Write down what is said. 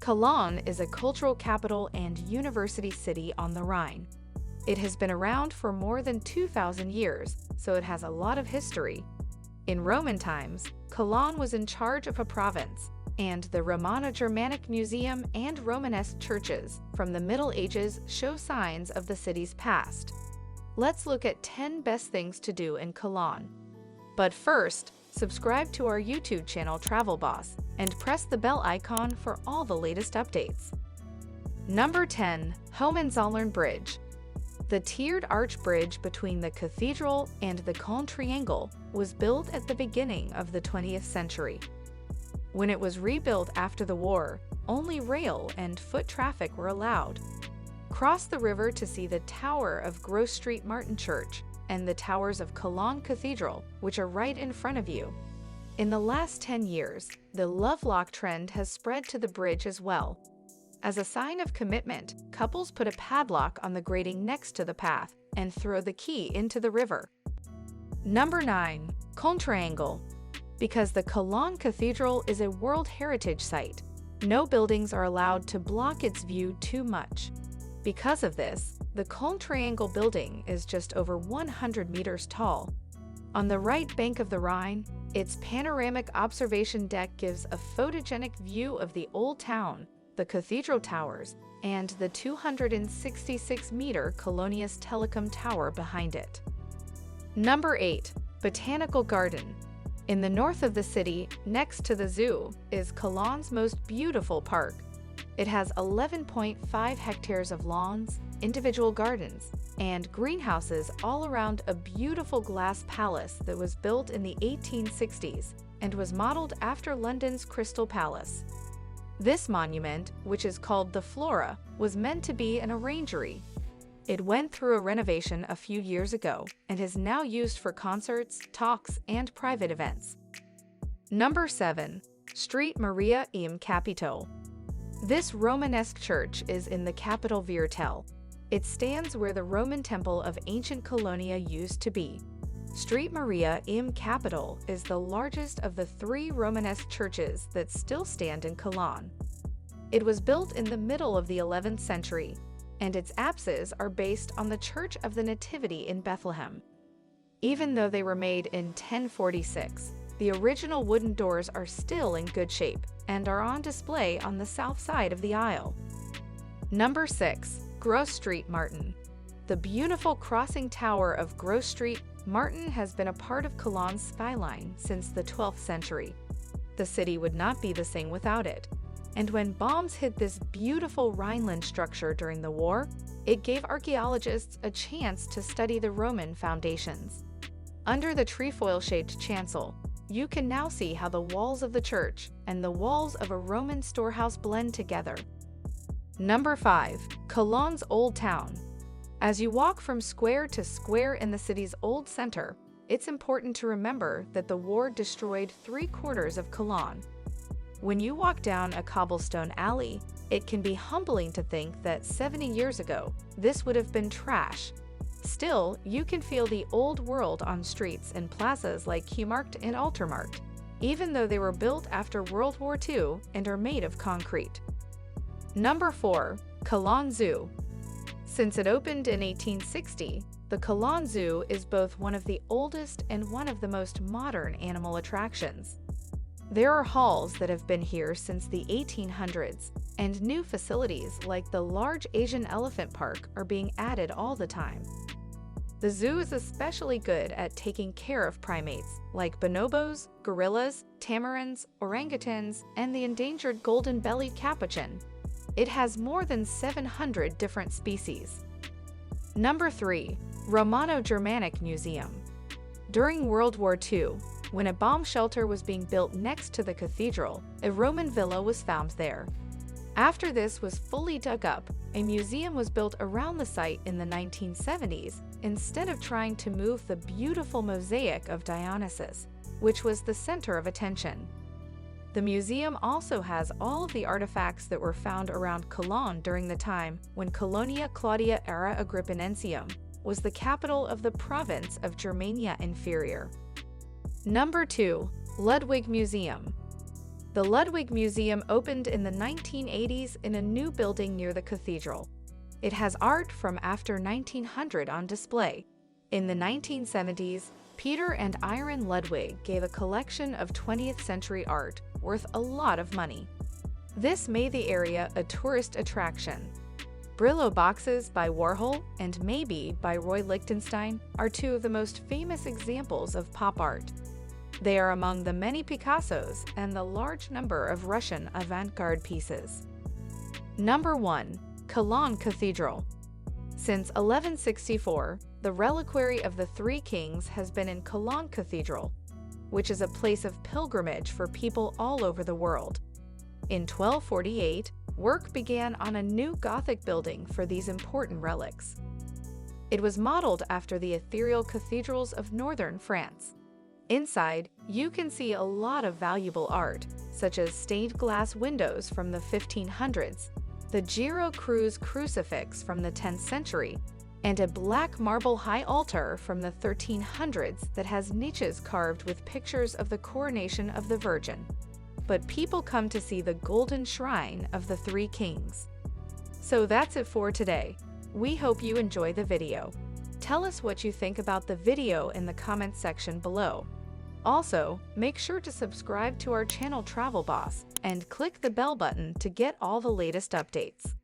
Cologne is a cultural capital and university city on the Rhine. It has been around for more than 2,000 years, so it has a lot of history. In Roman times, Cologne was in charge of a province, and the Romano-Germanic Museum and Romanesque churches from the Middle Ages show signs of the city's past. Let's look at 10 best things to do in Cologne. But first, subscribe to our YouTube channel Travel Boss and press the bell icon for all the latest updates. Number 10. Hohenzollern Bridge. The tiered arch bridge between the cathedral and the Cologne Triangle was built at the beginning of the 20th century. When it was rebuilt after the war, only rail and foot traffic were allowed. Cross the river to see the tower of Gross Street Martin Church and the towers of Cologne Cathedral, which are right in front of you. In the last 10 years, the Lovelock trend has spread to the bridge as well. As a sign of commitment, couples put a padlock on the grating next to the path and throw the key into the river. Number 9. Cologne Triangle. Because the Cologne Cathedral is a World Heritage Site, no buildings are allowed to block its view too much. Because of this, the Cologne Triangle building is just over 100 meters tall. On the right bank of the Rhine, its panoramic observation deck gives a photogenic view of the Old Town, the cathedral towers, and the 266-meter Colonius Telecom Tower behind it. Number 8. Botanical Garden. In the north of the city, next to the zoo, is Cologne's most beautiful park. It has 11.5 hectares of lawns, individual gardens, and greenhouses all around a beautiful glass palace that was built in the 1860s and was modeled after London's Crystal Palace. This monument, which is called the Flora, was meant to be an orangery. It went through a renovation a few years ago and is now used for concerts, talks, and private events. Number 7. Street Maria im Capitol. This Romanesque church is in the capital Viertel. It stands where the Roman temple of ancient Colonia used to be. Street Maria im Capitol is the largest of the 3 Romanesque churches that still stand in Cologne. It was built in the middle of the 11th century, and its apses are based on the Church of the Nativity in Bethlehem. Even though they were made in 1046, the original wooden doors are still in good shape and are on display on the south side of the aisle. Number 6. Gross Street Martin. The beautiful crossing tower of Gross Street Martin has been a part of Cologne's skyline since the 12th century. The city would not be the same without it. And when bombs hit this beautiful Rhineland structure during the war, it gave archaeologists a chance to study the Roman foundations. Under the trefoil-shaped chancel, you can now see how the walls of the church and the walls of a Roman storehouse blend together. Number 5. Cologne's Old Town. As you walk from square to square in the city's old center, it's important to remember that the war destroyed 3/4 of Cologne. When you walk down a cobblestone alley, it can be humbling to think that 70 years ago, this would have been trash. Still, you can feel the old world on streets and plazas like Q-Markt and Altermarkt, even though they were built after World War II and are made of concrete. Number 4. Cologne Zoo. Since it opened in 1860, the Cologne Zoo is both one of the oldest and one of the most modern animal attractions. There are halls that have been here since the 1800s, and new facilities like the large Asian elephant park are being added all the time. The zoo is especially good at taking care of primates like bonobos, gorillas, tamarins, orangutans, and the endangered golden-bellied capuchin. It has more than 700 different species. Number 3. Romano-Germanic Museum. During World War II, when a bomb shelter was being built next to the cathedral, a Roman villa was found there. After this was fully dug up, a museum was built around the site in the 1970s instead of trying to move the beautiful mosaic of Dionysus, which was the center of attention. The museum also has all of the artifacts that were found around Cologne during the time when Colonia Claudia Era Agrippinensium was the capital of the province of Germania Inferior. Number 2. Ludwig Museum. The Ludwig Museum opened in the 1980s in a new building near the cathedral. It has art from after 1900 on display. In the 1970s, Peter and Irene Ludwig gave a collection of 20th century art worth a lot of money. This made the area a tourist attraction. Brillo boxes by Warhol and Maybe by Roy Lichtenstein are two of the most famous examples of pop art. They are among the many Picassos and the large number of Russian avant-garde pieces. Number 1. Cologne Cathedral. Since 1164, the reliquary of the Three Kings has been in Cologne Cathedral, which is a place of pilgrimage for people all over the world. In 1248, work began on a new Gothic building for these important relics. It was modeled after the ethereal cathedrals of northern France. Inside, you can see a lot of valuable art, such as stained glass windows from the 1500s, the Giro Cruz crucifix from the 10th century, and a black marble high altar from the 1300s that has niches carved with pictures of the coronation of the Virgin. But people come to see the golden shrine of the Three Kings. So that's it for today. We hope you enjoy the video. Tell us what you think about the video in the comments section below. Also, make sure to subscribe to our channel Travel Boss and click the bell button to get all the latest updates.